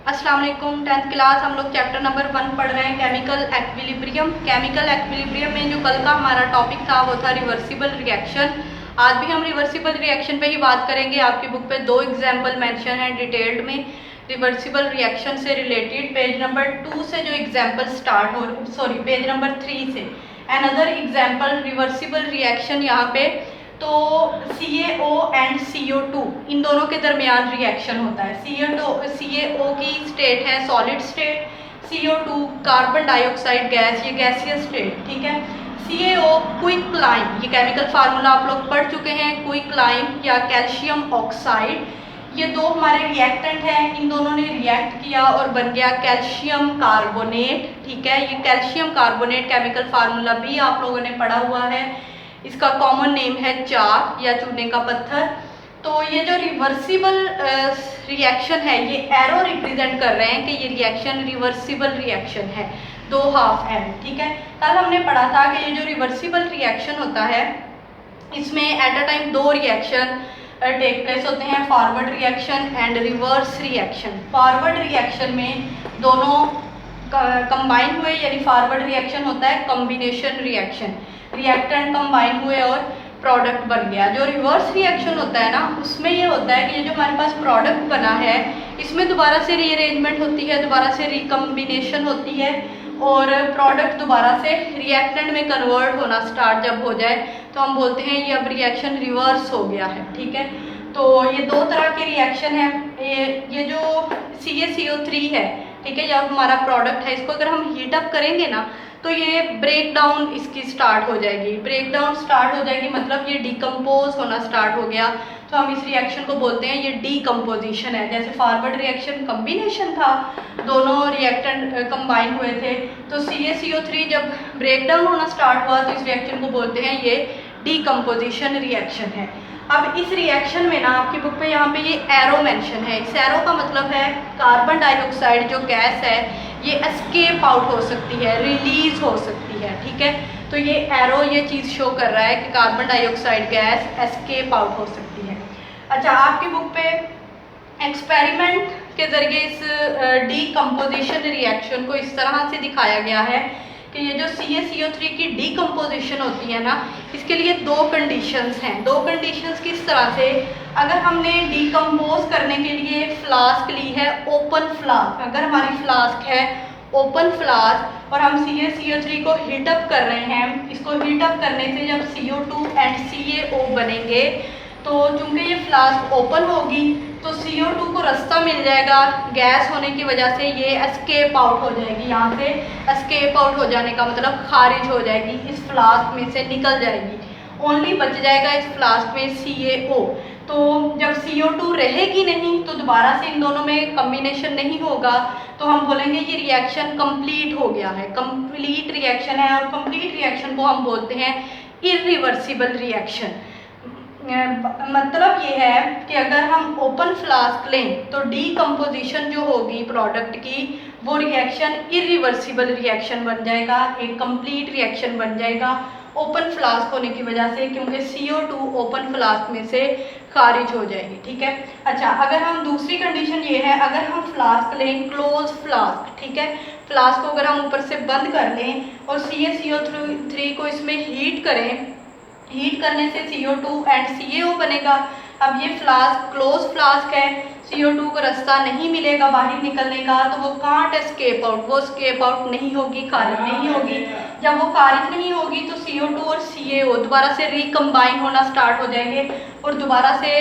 अस्सलाम वालेकुम। 10th class हम लोग चैप्टर नंबर 1 पढ़ रहे हैं, केमिकल एक्विलिब्रियम। केमिकल एक्विलिब्रियम में जो कल का हमारा टॉपिक था वो था रिवर्सिबल रिएक्शन। आज भी हम रिवर्सिबल रिएक्शन पे ही बात करेंगे। आपकी बुक पे 2 एग्जाम्पल मेंशन हैं डिटेल्ड में रिवर्सिबल रिएक्शन से रिलेटेड। पेज नंबर 2 से जो एग्जाम्पल स्टार्ट हो, सॉरी पेज नंबर 3 से अनदर एग्जाम्पल रिवर्सिबल रिएक्शन यहाँ पे। तो CaO एंड CO2 इन दोनों के दरमियान रिएक्शन होता है। CaO की स्टेट है solid state, CO2 carbon dioxide gas, ये गैसियस स्टेट, ठीक है। CaO क्विकलाइम, ये केमिकल फार्मूला आप लोग पढ़ चुके हैं। क्विकलाइम या कैल्शियम ऑक्साइड, ये दो हमारे रिएक्टेंट हैं। इन दोनों ने रिएक्ट किया और बन गया कैल्शियम कार्बोनेट, ठीक है। ये कैल्शियम कार्बोनेट केमिकल फार्मूला भी आप लोगों ने पढ़ा हुआ है। इसका कॉमन नेम है चाक या चूने का पत्थर। तो ये जो रिवर्सिबल रिएक्शन है ये एरो रिप्रेजेंट कर रहे हैं कि ये रिएक्शन रिवर्सिबल रिएक्शन है, 2 हाफ एरो, ठीक है। कल हमने पढ़ा था कि ये जो रिवर्सिबल रिएक्शन होता है इसमें at a time 2 reaction take place होते हैं, forward reaction and reverse reaction. Forward reaction में दोनों कंबाइन हुए यानी फॉरवर्ड रिएक्शन होता है कॉम्बिनेशन रिएक्शन, रिएक्टेंट कंबाइन हुए और प्रोडक्ट बन गया। जो रिवर्स रिएक्शन होता है ना उसमें ये होता है कि ये जो हमारे पास प्रोडक्ट बना है इसमें दोबारा से रीअरेंजमेंट होती है, दोबारा से रिकम्बिनेशन होती है और प्रोडक्ट दोबारा से रिएक्टेंट में कन्वर्ट होना स्टार्ट जब हो जाए तो हम बोलते हैं ये अब रिएक्शन रिवर्स हो गया है, ठीक है। तो ये 2 तरह के रिएक्शन है। ये जो CaCO3 है, ठीक है, जब हमारा प्रोडक्ट है इसको अगर हम हीट अप करेंगे ना तो ये ब्रेक डाउन इसकी स्टार्ट हो जाएगी। ब्रेक डाउन स्टार्ट हो जाएगी मतलब ये डिकम्पोज होना स्टार्ट हो गया, तो हम इस रिएक्शन को बोलते हैं ये डीकम्पोजिशन है। जैसे फॉरवर्ड रिएक्शन कॉम्बिनेशन था, दोनों रिएक्टेंट कंबाइन हुए थे, तो CaCO3 जब ब्रेक डाउन होना स्टार्ट हुआ तो इस रिएक्शन को बोलते हैं ये डीकम्पोजिशन रिएक्शन है। अब इस रिएक्शन में ना आपकी बुक पे यहाँ पे ये एरो मेंशन है। इस एरो का मतलब है कार्बन डाइऑक्साइड जो गैस है ये एस्केप आउट हो सकती है, रिलीज हो सकती है, ठीक है। तो ये एरो ये चीज़ शो कर रहा है कि carbon dioxide gas escape out हो सकती है। अच्छा, आपकी बुक पे एक्सपेरिमेंट के जरिए इस डीकम्पोजिशन रिएक्शन को इस तरह से दिखाया गया है कि ये जो CaCO3 की डीकम्पोजिशन होती है ना इसके लिए 2 कंडीशंस हैं। 2 कंडीशंस किस तरह से, अगर हमने डीकम्पोज करने के लिए फ्लास्क ली है ओपन फ्लास्क, अगर हमारी फ्लास्क है ओपन फ्लास्क और हम CaCO3 को हीट अप कर रहे हैं, इसको हीट अप करने से जब CO2 एंड CaO बनेंगे तो चूंकि ये फ्लास्क ओपन होगी तो CO2 को रास्ता मिल जाएगा, गैस होने की वजह से ये एस्केप आउट हो जाएगी। यहाँ से एस्केप आउट हो जाने का मतलब खारिज हो जाएगी, इस फ्लास्क में से निकल जाएगी, ओनली बच जाएगा इस फ्लास्क में CaO। तो जब CO2 रहेगी नहीं तो दोबारा से इन दोनों में कम्बिनेशन नहीं होगा, तो हम बोलेंगे ये रिएक्शन कंप्लीट हो गया है, कंप्लीट रिएक्शन है। और कंप्लीट रिएक्शन को हम बोलते हैं इरिवर्सिबल रिएक्शन। मतलब ये है कि अगर हम ओपन फ्लास्क लें तो डीकम्पोजिशन जो होगी प्रोडक्ट की वो रिएक्शन इरिवर्सिबल रिएक्शन बन जाएगा, एक कंप्लीट रिएक्शन बन जाएगा ओपन फ्लास्क होने की वजह से, क्योंकि CO2 ओपन फ्लास्क में से खारिज हो जाएगी, ठीक है। अच्छा, अगर हम दूसरी कंडीशन ये है, अगर हम फ्लास्क लें क्लोज फ्लास्क, ठीक है, फ्लास्क को अगर हम ऊपर से बंद कर लें और CaCO3 को इसमें हीट करें, हीट करने से CO2 एंड CaO बनेगा। अब ये फ्लास्क क्लोज फ्लास्क है, CO2 को रास्ता नहीं मिलेगा बाहर निकलने का, तो वो कांट एस्केप आउट, वो स्केप आउट नहीं होगी, खारिज नहीं होगी। जब वो खारिज नहीं होगी तो CO2 और CaO दोबारा से रिकम्बाइन होना स्टार्ट हो जाएंगे और दोबारा से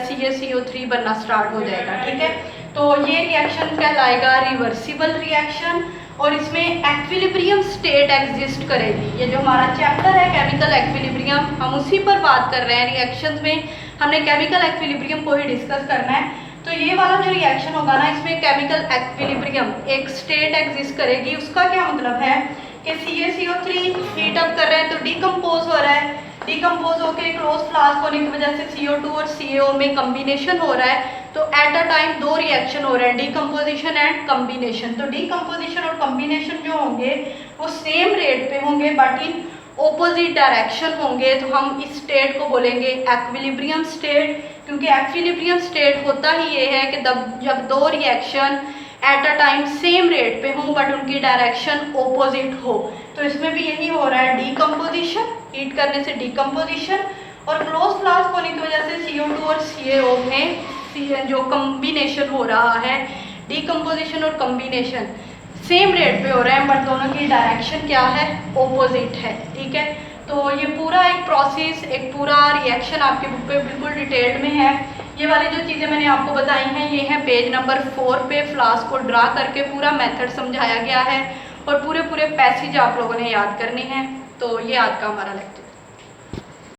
CaCO3 बनना स्टार्ट हो जाएगा, ठीक है। तो ये रिएक्शन कहलाएगा रिवर्सिबल रिएक्शन और इसमें एक्विलिब्रियम स्टेट एग्जिस्ट करेगी। ये जो हमारा चैप्टर है केमिकल एक्विलिब्रियम, हम उसी पर बात कर रहे हैं। रिएक्शंस में हमने केमिकल एक्विलिब्रियम को ही डिस्कस करना है। तो ये वाला जो रिएक्शन होगा ना इसमें केमिकल एक्विलिब्रियम एक स्टेट एग्जिस्ट करेगी। उसका क्या मतलब है कि CaCO3 हीट अप कर रहे हैं तो डीकम्पोज हो रहा है, डीकम्पोज होकर क्लोज फ्लास्क होने की वजह से CO2 और CaO में कम्बिनेशन हो रहा है, तो एट अ टाइम 2 रिएक्शन हो रहे हैं, डीकम्पोजिशन एंड कम्बिनेशन। तो डीकम्पोजिशन और कम्बिनेशन जो होंगे वो सेम रेट पे होंगे बट इन ऑपोजिट डायरेक्शन होंगे, तो हम इस स्टेट को बोलेंगे एक्विलिब्रियम स्टेट। क्योंकि एक्विलिब्रियम स्टेट होता ही ये है कि जब 2 reaction at a time same rate पे हों बट उनकी डायरेक्शन ओपोजिट हो। तो इसमें भी यही हो रहा है, डीकम्पोजिशन, हीट करने से डीकम्पोजिशन, और क्लोज फ्लास्क होने की वजह से CO2 और CaO में जो कम्बिनेशन हो रहा है, डीकम्पोजिशन और कम्बिनेशन सेम रेट पे हो रहे हैं बट दोनों की डायरेक्शन क्या है, ओपोजिट है। ठीक है, तो ये पूरा एक प्रोसेस, एक पूरा रिएक्शन आपके बुक पे बिल्कुल डिटेल्ड में है। ये वाली जो चीज़ें मैंने आपको बताई हैं ये हैं पेज नंबर 4 पे, फ्लास्क को ड्रा करके पूरा मेथड समझाया गया है और पूरे पैसेज आप लोगों ने याद करने हैं। तो ये आज का हमारा लेक्चर।